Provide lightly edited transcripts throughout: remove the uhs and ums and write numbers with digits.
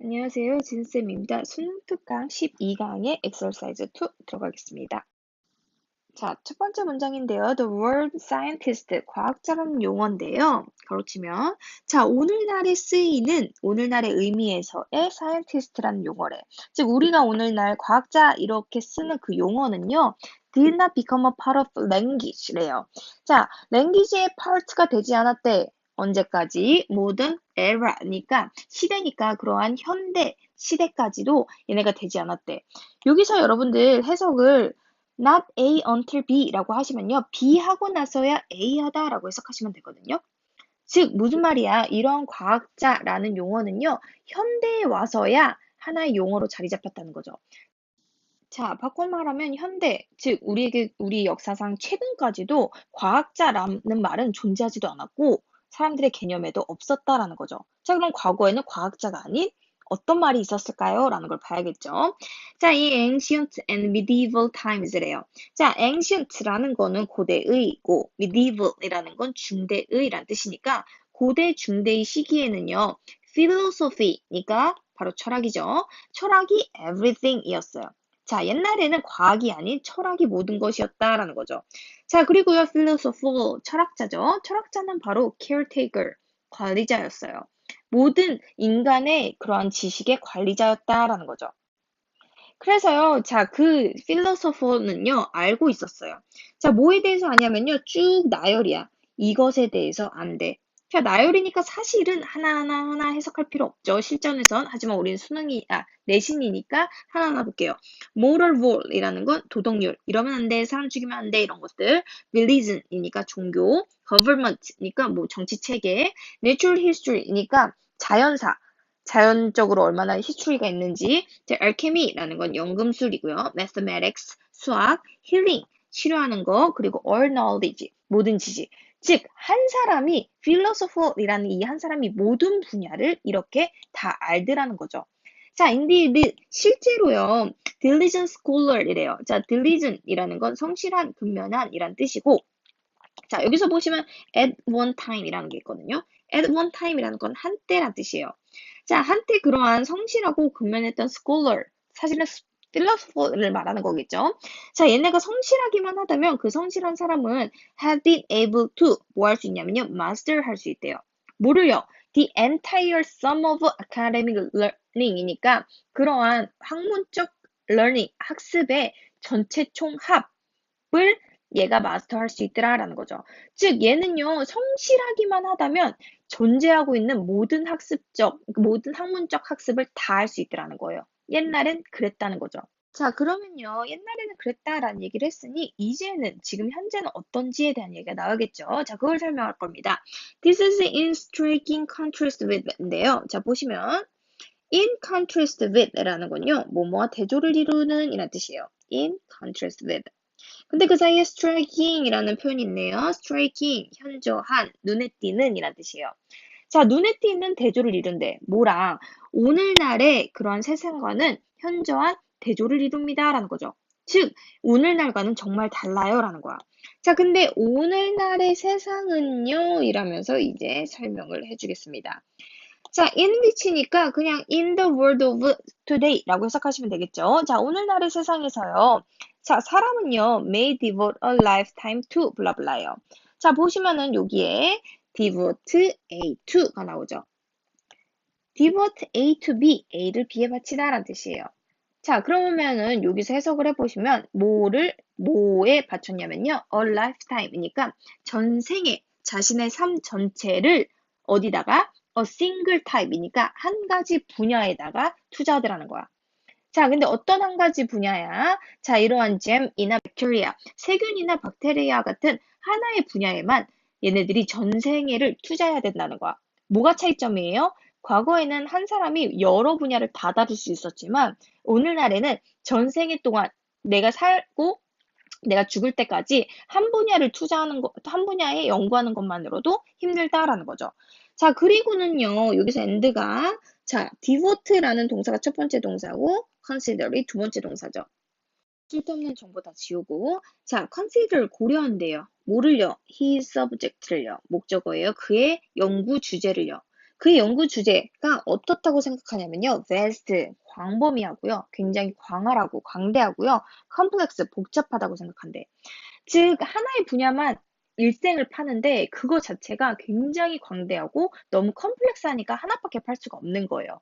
안녕하세요. 진쌤입니다. 수능 특강 12강의 exercise 2 들어가겠습니다. 자, 첫 번째 문장인데요. The word scientist, 과학자라는 용어인데요. 가로치면, 자, 오늘날에 쓰이는, 오늘날의 의미에서의 scientist라는 용어래. 즉, 우리가 오늘날 과학자 이렇게 쓰는 그 용어는요. did not become a part of language래요. 자, language의 part가 되지 않았대. 언제까지? modern era니까, 시대니까 그러한 현대 시대까지도 얘네가 되지 않았대. 여기서 여러분들 해석을 not A until B라고 하시면요. B 하고 나서야 A 하다라고 해석하시면 되거든요. 즉, 무슨 말이야? 이런 과학자라는 용어는요. 현대에 와서야 하나의 용어로 자리 잡혔다는 거죠. 자, 바꿔 말하면 현대, 즉 우리 역사상 최근까지도 과학자라는 말은 존재하지도 않았고 사람들의 개념에도 없었다라는 거죠. 자, 그럼 과거에는 과학자가 아닌 어떤 말이 있었을까요? 라는 걸 봐야겠죠. 자, 이 ancient and medieval times래요. 자, ancient라는 거는 고대의고 medieval이라는 건 중대의란 뜻이니까 고대 중대의 시기에는요. philosophy니까 바로 철학이죠. 철학이 everything이었어요. 자, 옛날에는 과학이 아닌 철학이 모든 것이었다라는 거죠. 자, 그리고요, philosopher, 철학자죠. 철학자는 바로 caretaker, 관리자였어요. 모든 인간의 그러한 지식의 관리자였다라는 거죠. 그래서요, 자, 그 필로소퍼는요, 알고 있었어요. 자, 뭐에 대해서 아냐면요, 쭉 나열이야. 이것에 대해서 안 돼. 자, 나열이니까 사실은 하나하나 해석할 필요 없죠. 실전에선. 하지만 우리는 내신이니까 하나하나 볼게요. moral rul이라는 건 도덕률. 이러면 안 돼. 사람 죽이면 안 돼. 이런 것들. religion이니까 종교. government니까 뭐 정치 체계. natural history니까 자연사. 자연적으로 얼마나 히스토리가 있는지, alchemy라는 건 연금술이고요. mathematics, 수학, healing, 치료하는 거, 그리고 all knowledge, 모든 지식. 즉, 한 사람이 philosopher이라는 이 한 사람이 모든 분야를 이렇게 다 알더라는 거죠. 자, indeed, 실제로요, diligent scholar이래요. 자, diligent이라는 건 성실한, 근면한이란 뜻이고, 자, 여기서 보시면 at one time이라는 게 있거든요. at one time이라는 건 한때란 뜻이에요. 자, 한때 그러한 성실하고 근면했던 scholar, 사실은 philosopher를 말하는 거겠죠. 자, 얘네가 성실하기만 하다면 그 성실한 사람은 have been able to 뭐 할 수 있냐면요. master 할 수 있대요. 뭐를요? The entire sum of academic learning이니까 그러한 학문적 learning, 학습의 전체 총합을 얘가 마스터할 수 있더라라는 거죠. 즉 얘는요 성실하기만 하다면 존재하고 있는 모든 학문적 학습을 다 할 수 있더라는 거예요. 옛날엔 그랬다는 거죠. 자, 그러면요. 옛날에는 그랬다라는 얘기를 했으니 이제는 지금 현재는 어떤지에 대한 얘기가 나오겠죠. 자, 그걸 설명할 겁니다. This is in striking contrast with인데요. 자, 보시면 in contrast with라는 건요. 뭐뭐와 대조를 이루는 이란 뜻이에요. in contrast with. 근데 그 사이에 striking이라는 표현이 있네요. striking, 현저한, 눈에 띄는 이란 뜻이에요. 자, 눈에 띄는 대조를 이룬대. 뭐랑? 오늘날의 그러한 세상과는 현저한 대조를 이룹니다. 라는 거죠. 즉, 오늘날과는 정말 달라요. 라는 거야. 자, 근데 오늘날의 세상은요? 이라면서 이제 설명을 해주겠습니다. 자, in which니까 그냥 in the world of today라고 해석하시면 되겠죠. 자, 오늘날의 세상에서요. 자, 사람은요, may devote a lifetime to 블라블라예요. 자, 보시면은 여기에 devote A to가 나오죠. devote A to B, A를 B에 바치다라는 뜻이에요. 자, 그러면은 여기서 해석을 해보시면 뭐에 바쳤냐면요. a lifetime이니까 전생에 자신의 삶 전체를 어디다가 a single type이니까 한 가지 분야에다가 투자하더라는 거야. 자, 근데 어떤 한 가지 분야야? 자, 이러한 잼이나 박테리아, 세균이나 박테리아 같은 하나의 분야에만 얘네들이 전생애를 투자해야 된다는 거야. 뭐가 차이점이에요? 과거에는 한 사람이 여러 분야를 다 다룰 수 있었지만 오늘날에는 전생애 동안 내가 살고 내가 죽을 때까지 한 분야를 투자하는 것, 한 분야에 연구하는 것만으로도 힘들다라는 거죠. 자, 그리고는요, 여기서 end가, 자, devote라는 동사가 첫 번째 동사고, consider이 두 번째 동사죠. 쓸데없는 정보 다 지우고, 자, consider 고려한대요. 뭐를요? his subject를요. 목적어예요. 그의 연구 주제를요. 그 연구 주제가 어떻다고 생각하냐면요. vast, 광범위하고요. 굉장히 광활하고 광대하고요. complex, 복잡하다고 생각한대. 즉, 하나의 분야만 일생을 파는데 그거 자체가 굉장히 광대하고 너무 컴플렉스하니까 하나밖에 팔 수가 없는 거예요.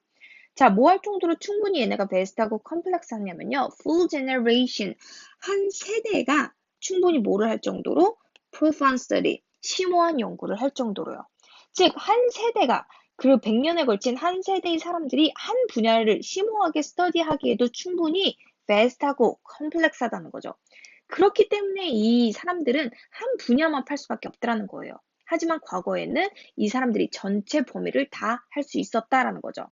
자, 뭐 할 정도로 충분히 얘네가 베스트하고 컴플렉스하냐면요. full generation, 한 세대가 충분히 뭐를 할 정도로 profound study, 심오한 연구를 할 정도로요. 즉, 한 세대가 그 100년에 걸친 한 세대의 사람들이 한 분야를 심오하게 스터디하기에도 충분히 베스트하고 컴플렉스하다는 거죠. 그렇기 때문에 이 사람들은 한 분야만 팔 수밖에 없다라는 거예요. 하지만 과거에는 이 사람들이 전체 범위를 다 할 수 있었다라는 거죠.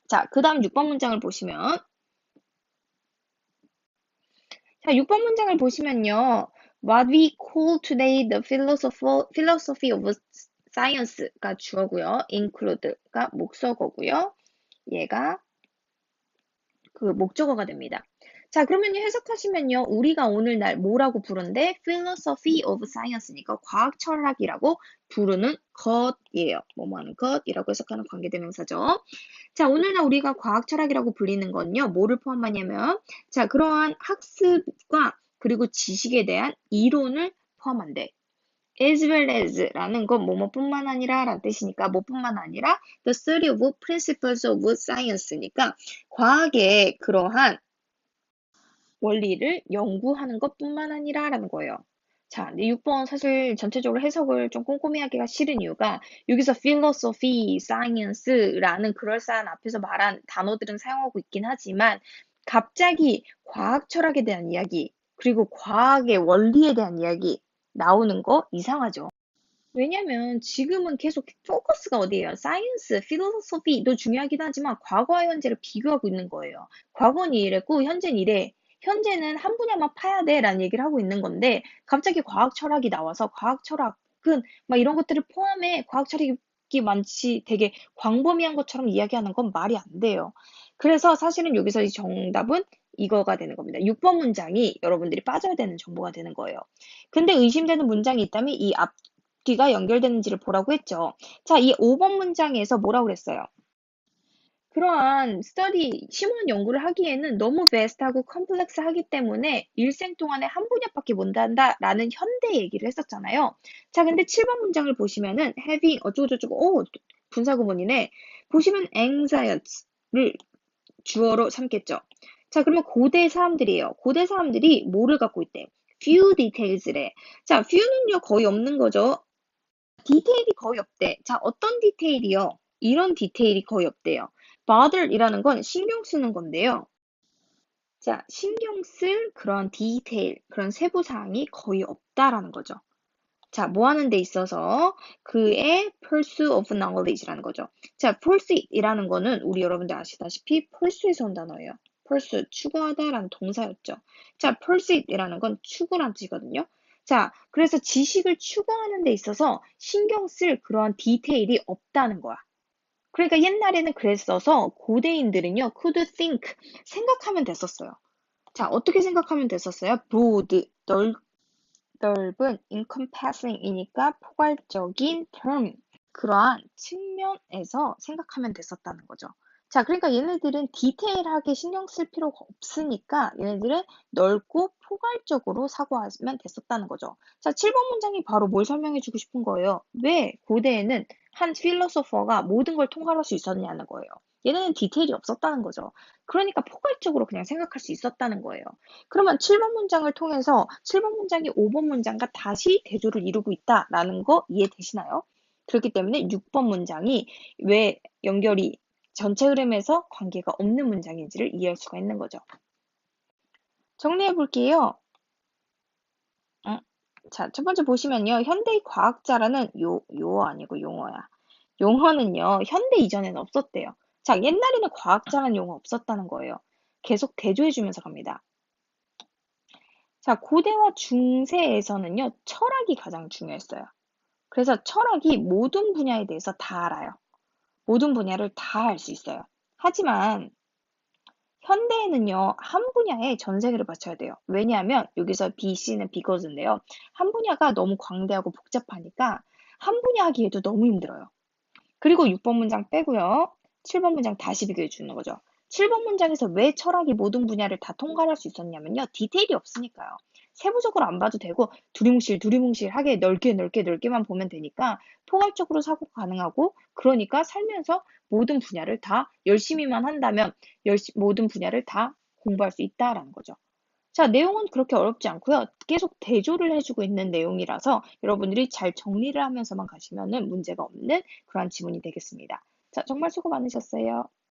자, 그 다음 6번 문장을 보시면, 자, 6번 문장을 보시면요. What we call today the philosophy of science가 주어고요. include가 목적어고요. 얘가 그 목적어가 됩니다. 자, 그러면 해석하시면요. 우리가 오늘날 뭐라고 부른데? philosophy of science니까 과학 철학이라고 부르는 것이에요. 뭐뭐 하는 것이라고 해석하는 관계대명사죠. 자, 오늘날 우리가 과학 철학이라고 불리는 건요. 뭐를 포함하냐면, 자, 그러한 학습과 그리고 지식에 대한 이론을 포함한대. as well as라는 건 뭐뭐뿐만 아니라 라는 뜻이니까 뭐뿐만 아니라 the study of principles of science니까 과학의 그러한 원리를 연구하는 것뿐만 아니라 라는 거예요. 자, 근데 6번 사실 전체적으로 해석을 좀 꼼꼼히 하기가 싫은 이유가 여기서 philosophy, science라는 그럴싸한 앞에서 말한 단어들은 사용하고 있긴 하지만 갑자기 과학 철학에 대한 이야기, 그리고 과학의 원리에 대한 이야기 나오는 거 이상하죠. 왜냐면 지금은 계속 포커스가 어디예요? 사이언스, 필로소피도 중요하긴 하지만 과거와 현재를 비교하고 있는 거예요. 과거는 이랬고 현재는 이래. 현재는 한 분야만 파야 돼라는 얘기를 하고 있는 건데 갑자기 과학 철학이 나와서 과학 철학은 막 이런 것들을 포함해 과학 철학이 많지 되게 광범위한 것처럼 이야기하는 건 말이 안 돼요. 그래서 사실은 여기서 이 정답은 이거가 되는 겁니다. 6번 문장이 여러분들이 빠져야 되는 정보가 되는 거예요. 근데 의심되는 문장이 있다면 이 뒤가 연결되는지를 보라고 했죠. 자, 이 5번 문장에서 뭐라고 그랬어요? 그러한 스터디, 심오한 연구를 하기에는 너무 베스트하고 컴플렉스하기 때문에 일생 동안에 한 분야밖에 못 한다라는 현대 얘기를 했었잖아요. 자, 근데 7번 문장을 보시면은 having 어쩌고저쩌고, 분사구문이네. 보시면 anxiety를 주어로 삼겠죠. 자, 그러면 고대 사람들이에요. 고대 사람들이 뭐를 갖고 있대? few details래. 자, few는요 거의 없는 거죠. 디테일이 거의 없대. 자, 어떤 디테일이요? 이런 디테일이 거의 없대요. bother이라는 건 신경 쓰는 건데요. 자, 신경 쓸 그런 디테일, 그런 세부 사항이 거의 없다라는 거죠. 자, 뭐 하는 데 있어서 그의 pursuit of knowledge라는 거죠. 자, pursuit이라는 거는 우리 여러분들 아시다시피 pursue에서 온 단어예요. pursue, 추구하다라는 동사였죠. 자, pursuit이라는 건 추구란 뜻이거든요. 자, 그래서 지식을 추구하는 데 있어서 신경 쓸 그러한 디테일이 없다는 거야. 그러니까 옛날에는 그랬어서 고대인들은요, could think, 생각하면 됐었어요. 자, 어떻게 생각하면 됐었어요? broad, 넓은 encompassing이니까 포괄적인 term, 그러한 측면에서 생각하면 됐었다는 거죠. 자, 그러니까 얘네들은 디테일하게 신경 쓸 필요가 없으니까 얘네들은 넓고 포괄적으로 사고하면 됐었다는 거죠. 자, 7번 문장이 바로 뭘 설명해 주고 싶은 거예요? 왜 고대에는 한 필로소퍼가 모든 걸 통할할 수 있었냐는 거예요. 얘네는 디테일이 없었다는 거죠. 그러니까 포괄적으로 그냥 생각할 수 있었다는 거예요. 그러면 7번 문장을 통해서 7번 문장이 5번 문장과 다시 대조를 이루고 있다라는 거 이해되시나요? 그렇기 때문에 6번 문장이 왜 연결이 전체 흐름에서 관계가 없는 문장인지를 이해할 수가 있는 거죠. 정리해 볼게요. 자, 첫 번째 보시면요. 현대의 과학자라는 요어 아니고 용어야. 용어는요. 현대 이전에는 없었대요. 자, 옛날에는 과학자라는 용어 없었다는 거예요. 계속 대조해 주면서 갑니다. 자, 고대와 중세에서는요, 철학이 가장 중요했어요. 그래서 철학이 모든 분야에 대해서 다 알아요. 모든 분야를 다 알 수 있어요. 하지만 현대에는요, 한 분야에 전 세계를 바쳐야 돼요. 왜냐하면 여기서 BC는 because인데요. 한 분야가 너무 광대하고 복잡하니까 한 분야 하기에도 너무 힘들어요. 그리고 6번 문장 빼고요. 7번 문장 다시 비교해 주는 거죠. 7번 문장에서 왜 철학이 모든 분야를 다 통과할 수 있었냐면요. 디테일이 없으니까요. 세부적으로 안 봐도 되고 두리뭉실하게 넓게만 보면 되니까 포괄적으로 사고가 가능하고 그러니까 살면서 모든 분야를 다 열심히만 한다면 모든 분야를 다 공부할 수 있다라는 거죠. 자, 내용은 그렇게 어렵지 않고요. 계속 대조를 해주고 있는 내용이라서 여러분들이 잘 정리를 하면서만 가시면은 문제가 없는 그러한 지문이 되겠습니다. 자, 정말 수고 많으셨어요.